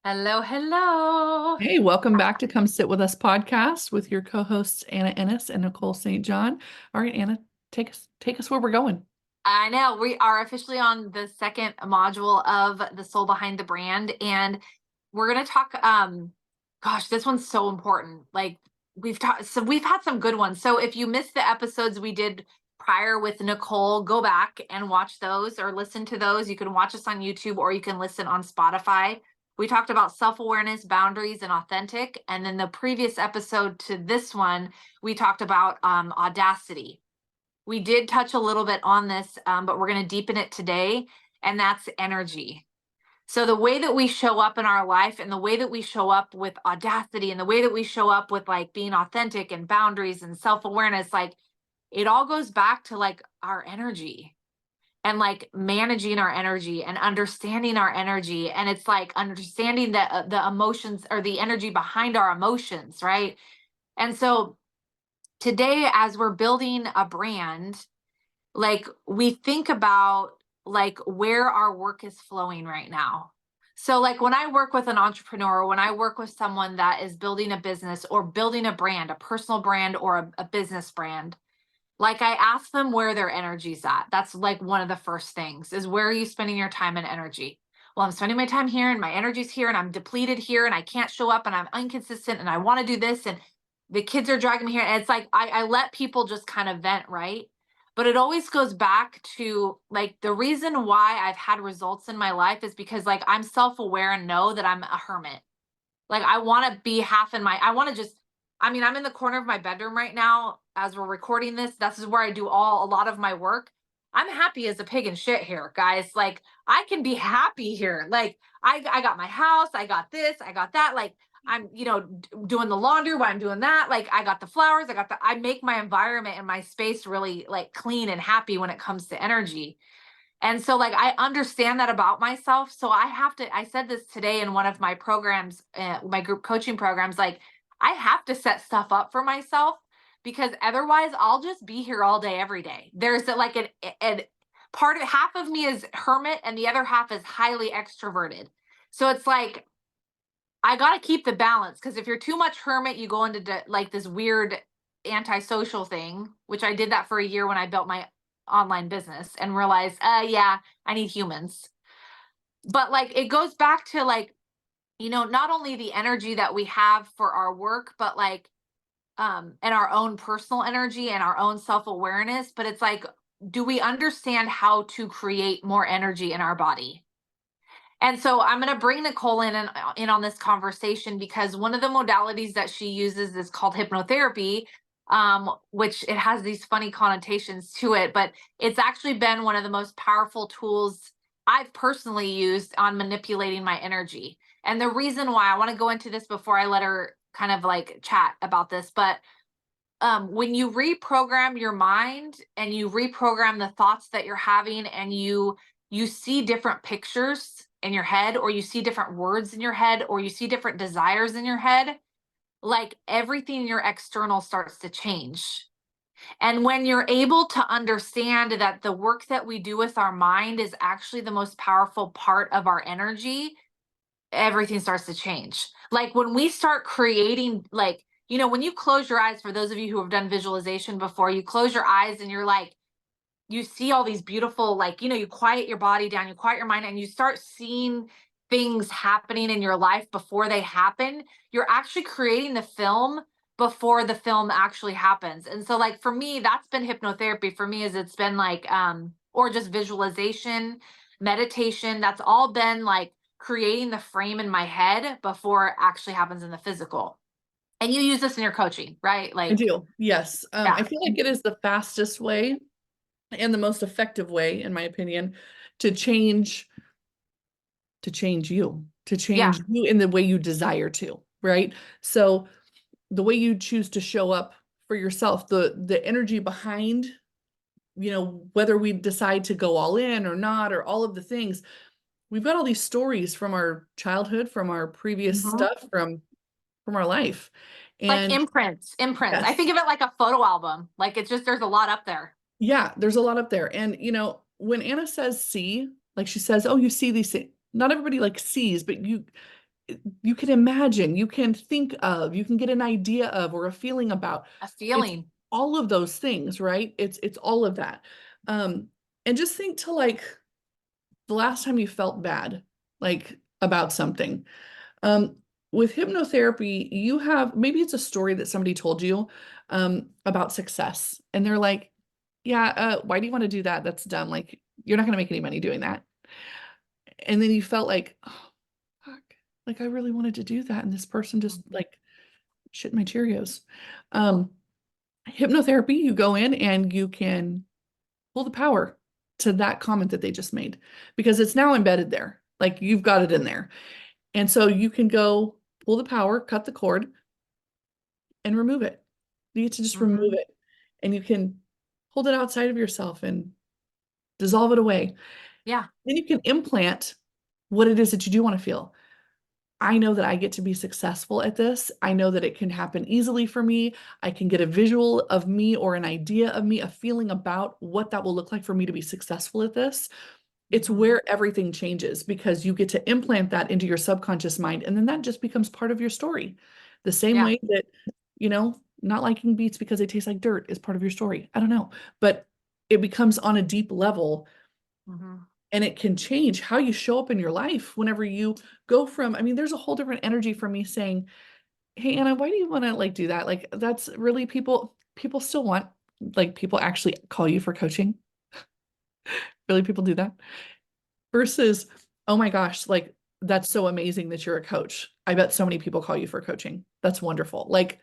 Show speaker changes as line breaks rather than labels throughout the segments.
Hello, hello.
Hey, welcome back to Come Sit With Us podcast with your co-hosts Anna Ennis and Nicole St. John. All right, Anna, take us where we're going.
I know we are officially on the second module of the soul behind the brand, and we're gonna talk. Gosh, this one's so important. Like we've had some good ones. So if you missed the episodes we did prior with Nicole, go back and watch those or listen to those. You can watch us on YouTube or you can listen on Spotify. We talked about self-awareness, boundaries, and authentic. And then the previous episode to this one, we talked about audacity. We did touch a little bit on this, but we're going to deepen it today, and that's energy. So the way that we show up in our life and the way that we show up with audacity and the way that we show up with like being authentic and boundaries and self-awareness, like it all goes back to like our energy and like managing our energy and understanding our energy. And it's like understanding the emotions or the energy behind our emotions, right? And so today, as we're building a brand, like we think about like where our work is flowing right now. So like when I work with an entrepreneur, when I work with someone that is building a business or building a brand, a personal brand or a business brand, like I ask them where their energy's at. That's like one of the first things is where are you spending your time and energy? Well, I'm spending my time here and my energy's here and I'm depleted here and I can't show up and I'm inconsistent and I want to do this and the kids are dragging me here. And it's like I let people just kind of vent, right? But it always goes back to like the reason why I've had results in my life is because like I'm self-aware and know that I'm a hermit. Like I want to be half in my, I want to just, I mean, I'm in the corner of my bedroom right now as we're recording this. This is where I do a lot of my work. I'm happy as a pig in shit here, guys. Like I can be happy here. Like I got my house, I got this, I got that. Like I'm, doing the laundry while I'm doing that. Like I got the flowers, I make my environment and my space really like clean and happy when it comes to energy. And so like I understand that about myself. So I said this today in one of my programs, my group coaching programs, like I have to set stuff up for myself because otherwise I'll just be here all day, every day. There's like an part of half of me is hermit and the other half is highly extroverted. So it's like, I got to keep the balance because if you're too much hermit, you go into like this weird antisocial thing, which I did that for a year when I built my online business and realized, yeah, I need humans. But like it goes back to like, not only the energy that we have for our work, but like and our own personal energy and our own self-awareness, but it's like, do we understand how to create more energy in our body? And so I'm going to bring Nicole in on this conversation because one of the modalities that she uses is called hypnotherapy, which it has these funny connotations to it, but it's actually been one of the most powerful tools I've personally used on manipulating my energy. And the reason why I want to go into this before I let her kind of like chat about this, but when you reprogram your mind and you reprogram the thoughts that you're having and you see different pictures in your head or you see different words in your head or you see different desires in your head, like everything in your external starts to change. And when you're able to understand that the work that we do with our mind is actually the most powerful part of our energy, everything starts to change. Like when we start creating, like, when you close your eyes, for those of you who have done visualization before, you close your eyes and you're like, you see all these beautiful, like, you quiet your body down, you quiet your mind, and you start seeing things happening in your life before they happen. You're actually creating the film before the film actually happens. And so like for me, that's been hypnotherapy for me, is it's been like or just visualization, meditation, that's all been like creating the frame in my head before it actually happens in the physical. And you use this in your coaching, right?
I
Like,
do. Yes.
yeah.
I feel like it is the fastest way and the most effective way, in my opinion, to change to
Yeah.
change you in the way you desire to, right? So the way you choose to show up for yourself, the energy behind, whether we decide to go all in or not, or all of the things, we've got all these stories from our childhood, from our previous
Mhm.
stuff, from our life.
Like
And
imprints. I
yes,
think of it like a photo album. Like it's just, there's a lot up there.
yeah, there's a lot up there. And when Anna says see, like she says, oh, you see these things. Not everybody like sees, but you can imagine, you can think of, you can get an idea of, or a feeling about.
A
It's
feeling.
all of those things, right? It's all of that. Um, and just think to like the last time you felt bad, like about something. Um, with hypnotherapy, you have maybe it's a story that somebody told you about success, and they're like, "Yeah, why do you want to do that? That's dumb. Like, you're not going to make any money doing that." And then you felt like, "Oh, fuck, like I really wanted to do that," and this person just
Mhm.
like shit my Cheerios. Um, hypnotherapy, you go in and you can pull the power to that comment that they just made because it's now embedded there. Like you've got it in there. And so you can go pull the power, cut the cord, and remove it. You get to just remove
Mhm.
it. And you can hold it outside of yourself and dissolve it away.
Yeah.
Then you can implant what it is that you do want to feel. I know that I get to be successful at this. I know that it can happen easily for me. I can get a visual of me or an idea of me, a feeling about what that will look like for me to be successful at this. It's
Mhm.
where everything changes because you get to implant that into your subconscious mind. And then that just becomes part of your story. The same
Yeah.
way that, not liking beets because they taste like dirt is part of your story. I don't know. But it becomes on a deep level
Mhm.
and it can change how you show up in your life whenever you go from, I mean, there's a whole different energy for me saying, "Hey, Anna, why do you want to like do that?" Like that's really people still want, like people actually call you for coaching. Really, people do that versus, oh my gosh, like that's so amazing that you're a coach. I bet so many people call you for coaching. That's wonderful. Like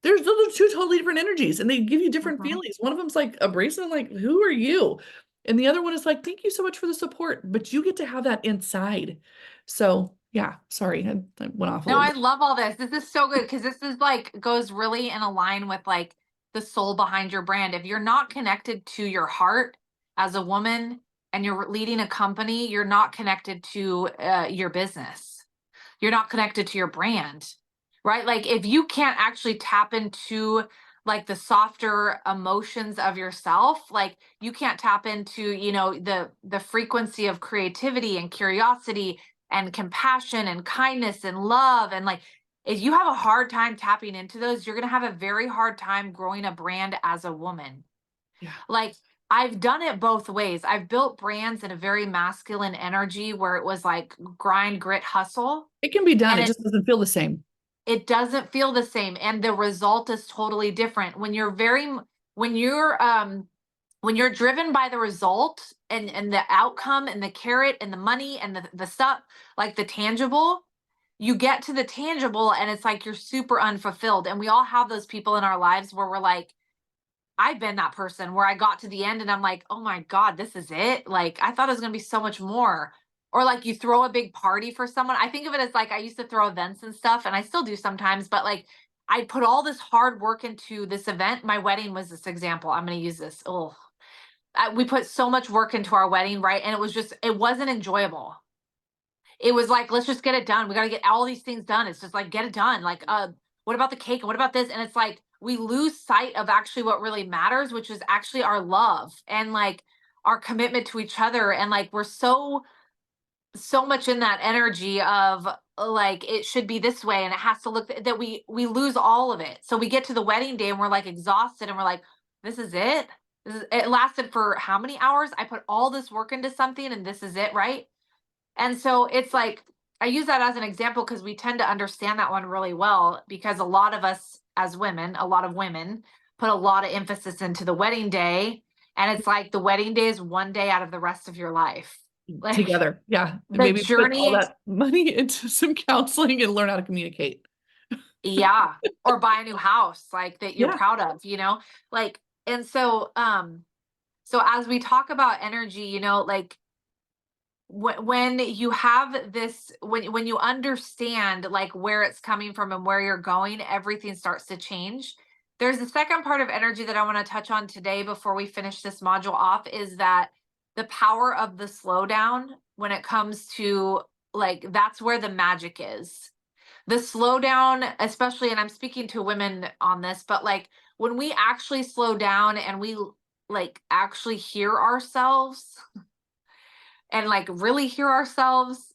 there's those are two totally different energies and they give you different
Mhm.
feelings. One of them's like abrasive, like, who are you? And the other one is like, thank you so much for the support, but you get to have that inside. So yeah, sorry, I went off a
No,
little
I
bit.
love all this. This is so good because this is like goes really in a line with like the soul behind your brand. If you're not connected to your heart as a woman and you're leading a company, you're not connected to your business. You're not connected to your brand, right? Like if you can't actually tap into like the softer emotions of yourself, like you can't tap into, the frequency of creativity and curiosity and compassion and kindness and love and like if you have a hard time tapping into those, you're going to have a very hard time growing a brand as a woman.
Yeah,
Like I've done it both ways. I've built brands in a very masculine energy where it was like grind, grit, hustle,
it can be done.
and
It just doesn't feel the same.
it doesn't feel the same and the result is totally different when you're when you're driven by the result and the outcome and the carrot and the money and the stuff like the tangible, you get to the tangible and it's like you're super unfulfilled, and we all have those people in our lives where we're like, I've been that person where I got to the end and I'm like, oh my God, this is it. Like, I thought it was going to be so much more. Or like you throw a big party for someone. I think of it as like I used to throw events and stuff, and I still do sometimes, but like I put all this hard work into this event. My wedding was this example. I'm going to use this. Oh, we put so much work into our wedding, right? And it wasn't enjoyable. It was like, let's just get it done. We got to get all these things done. It's just like, get it done. Like, what about the cake? And what about this? And it's like, we lose sight of actually what really matters, which is actually our love and like our commitment to each other. And like, we're so much in that energy of like, it should be this way. And it has to look that we lose all of it. So we get to the wedding day and we're like exhausted and we're like, this is it. It lasted for how many hours? I put all this work into something and this is it, right? And so it's like, I use that as an example because we tend to understand that one really well because a lot of us as women, a lot of women put a lot of emphasis into the wedding day. And it's like the wedding day is one day out of the rest of your life. Like
Together. Yeah.
the
Maybe put all
journey,
that money into some counseling and learn how to communicate.
yeah, or buy a new house like that you're
Yeah.
proud of, like, and so as we talk about energy, like when you have this when you understand like where it's coming from and where you're going, everything starts to change. There's the second part of energy that I want to touch on today before we finish this module off is that the power of the slowdown when it comes to like that's where the magic is. The slowdown, especially, and I'm speaking to women on this, but like when we actually slow down and we like actually hear ourselves and like really hear ourselves,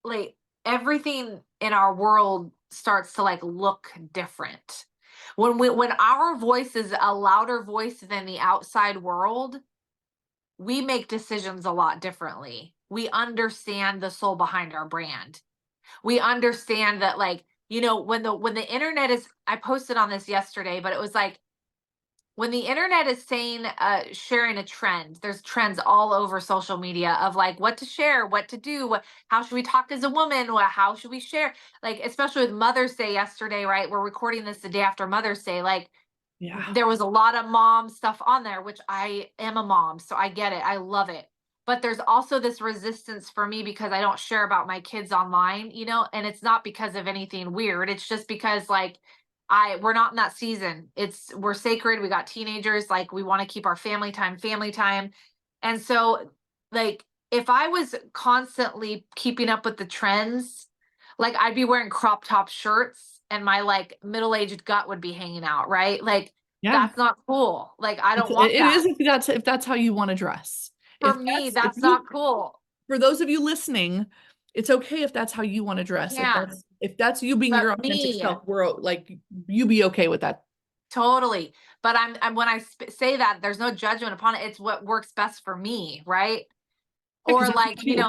like everything in our world starts to like look different. When our voice is a louder voice than the outside world, we make decisions a lot differently. We understand the soul behind our brand. We understand that, like, when the internet is, I posted on this yesterday, but it was like, when the internet is saying, sharing a trend, there's trends all over social media of like what to share, what to do, how should we talk as a woman, how should we share, like, especially with Mother's Day yesterday, right? We're recording this the day after Mother's Day. Like,
Yeah.
there was a lot of mom stuff on there, which I am a mom, so I get it. I love it. But there's also this resistance for me because I don't share about my kids online, and it's not because of anything weird. It's just because, like, we're not in that season. We're sacred. We got teenagers, like, we want to keep our family time. And so, like, if I was constantly keeping up with the trends, like, I'd be wearing crop top shirts and my like middle-aged gut would be hanging out, right? Like,
Yeah.
that's not cool. Like, I don't want
It
that.
is if that's how you want to dress.
For
If
me,
if
that's
you
not cool.
For those of you listening, it's okay if that's how you want to
You
dress.
can,
If that's you being your
but
authentic
me,
self, like you be okay with that.
totally. But I'm when I say that, there's no judgment upon it. It's what works best for me, right?
Because
Or
that's
like,
what you.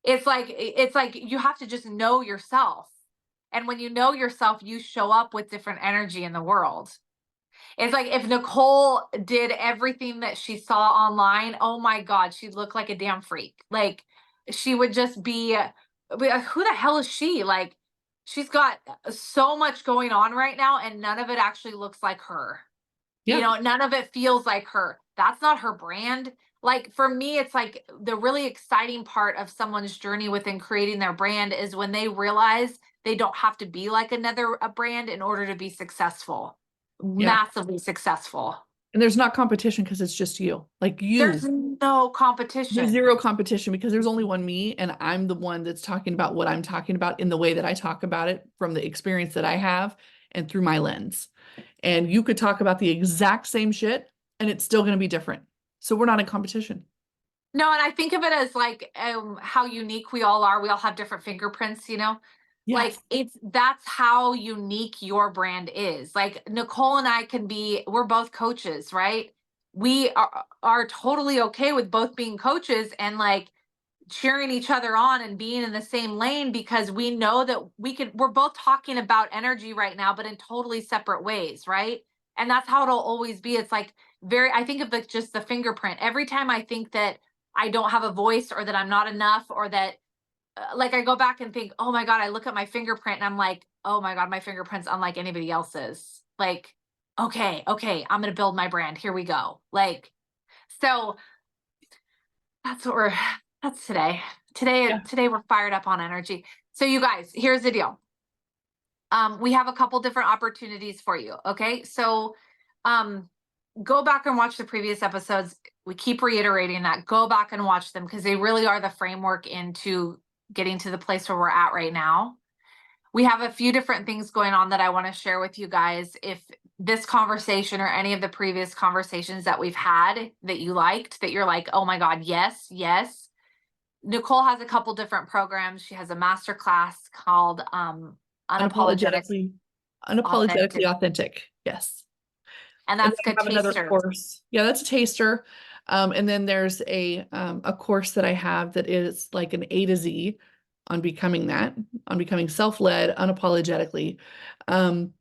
it's like you have to just know yourself. And when you know yourself, you show up with different energy in the world. It's like if Nicole did everything that she saw online, oh my God, she'd look like a damn freak. Like, she would just be, who the hell is she? Like, she's got so much going on right now, and none of it actually looks like her.
Yeah.
None of it feels like her. That's not her brand. Like, for me, it's like the really exciting part of someone's journey within creating their brand is when they realize they don't have to be like another a brand in order to be successful,
Yeah.
massively successful.
And there's not competition because it's just you. Like
There's
you.
no
There's
competition.
zero competition because there's only one me, and I'm the one that's talking about what I'm talking about in the way that I talk about it from the experience that I have and through my lens. And you could talk about the exact same shit and it's still going to be different. So we're not in competition.
No, and I think of it as like, how unique we all are. We all have different fingerprints.
Yes.
Like, that's how unique your brand is. Like, Nicole and I we're both coaches, right? We are totally okay with both being coaches and like cheering each other on and being in the same lane, because we know that we're both talking about energy right now, but in totally separate ways, right? And that's how it'll always be. It's like, I think of it just the fingerprint. Every time I think that I don't have a voice or that I'm not enough, or that, like, I go back and think, oh my God, I look at my fingerprint and I'm like, oh my God, my fingerprint's unlike anybody else's. Like, okay, I'm going to build my brand. Here we go. Like, so that's what that's today.
Yeah.
Today we're fired up on energy. So, you guys, here's the deal. We have a couple different opportunities for you. Okay. So, um, go back and watch the previous episodes. We keep reiterating that. Go back and watch them because they really are the framework into getting to the place where we're at right now. We have a few different things going on that I want to share with you guys. If this conversation or any of the previous conversations that we've had that you liked, that you're like, oh my God, yes, yes. Nicole has a couple different programs. She has a master class called Unapologetic
Unapologetically
Authentic,
authentic. Yes.
and
And then
that's
I
good
have another
taster.
course. Yeah, that's a taster. And then there's a course that I have that is like an A to Z on becoming that, on becoming self-led, unapologetically, and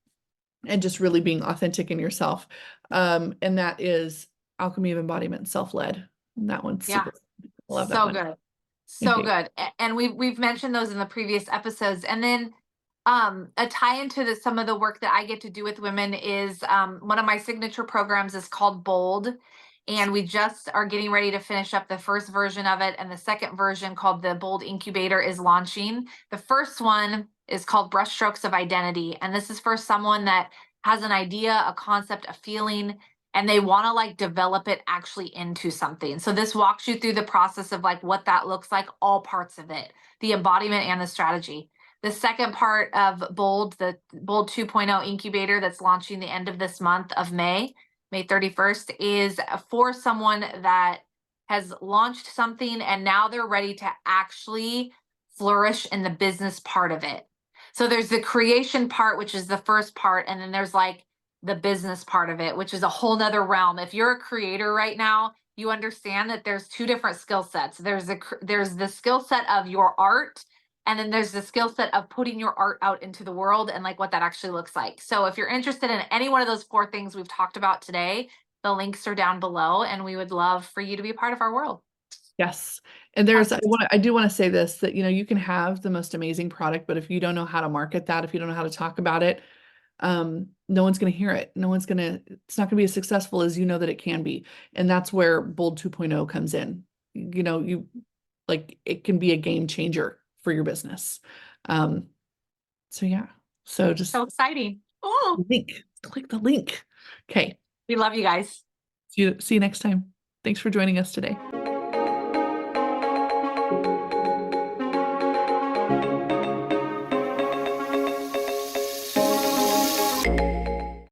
just really being authentic in yourself. And that is Alchemy of Embodiment, self-led. And that one's
Yeah,
super. I love that
so
one.
good. So
Okay.
good. And we've mentioned those in the previous episodes. And then a tie into some of the work that I get to do with women is, one of my signature programs is called Bold. And we just are getting ready to finish up the first version of it. And the second version, called the Bold Incubator, is launching. The first one is called Brushstrokes of Identity. And this is for someone that has an idea, a concept, a feeling, and they want to like develop it actually into something. So this walks you through the process of like what that looks like, all parts of it, the embodiment and the strategy. The second part of Bold, the Bold 2.0 incubator that's launching the end of this month of May 31st, is for someone that has launched something and now they're ready to actually flourish in the business part of it. So there's the creation part, which is the first part, and then there's like the business part of it, which is a whole nother realm. If you're a creator right now, you understand that there's two different skill sets. There's the skill set of your art, and then there's the skill set of putting your art out into the world and like what that actually looks like. So if you're interested in any one of those four things we've talked about today, the links are down below, and we would love for you to be a part of our world.
Yes. And I do want to say this, that, you can have the most amazing product, but if you don't know how to market that, if you don't know how to talk about it, no one's going to hear it. It's not going to be as successful as you know that it can be. And that's where Bold 2.0 comes in. It can be a game changer for your business. So yeah. So just
So exciting. Oh,
click the link. Okay.
we love you guys.
See you next time. Thanks for joining us today.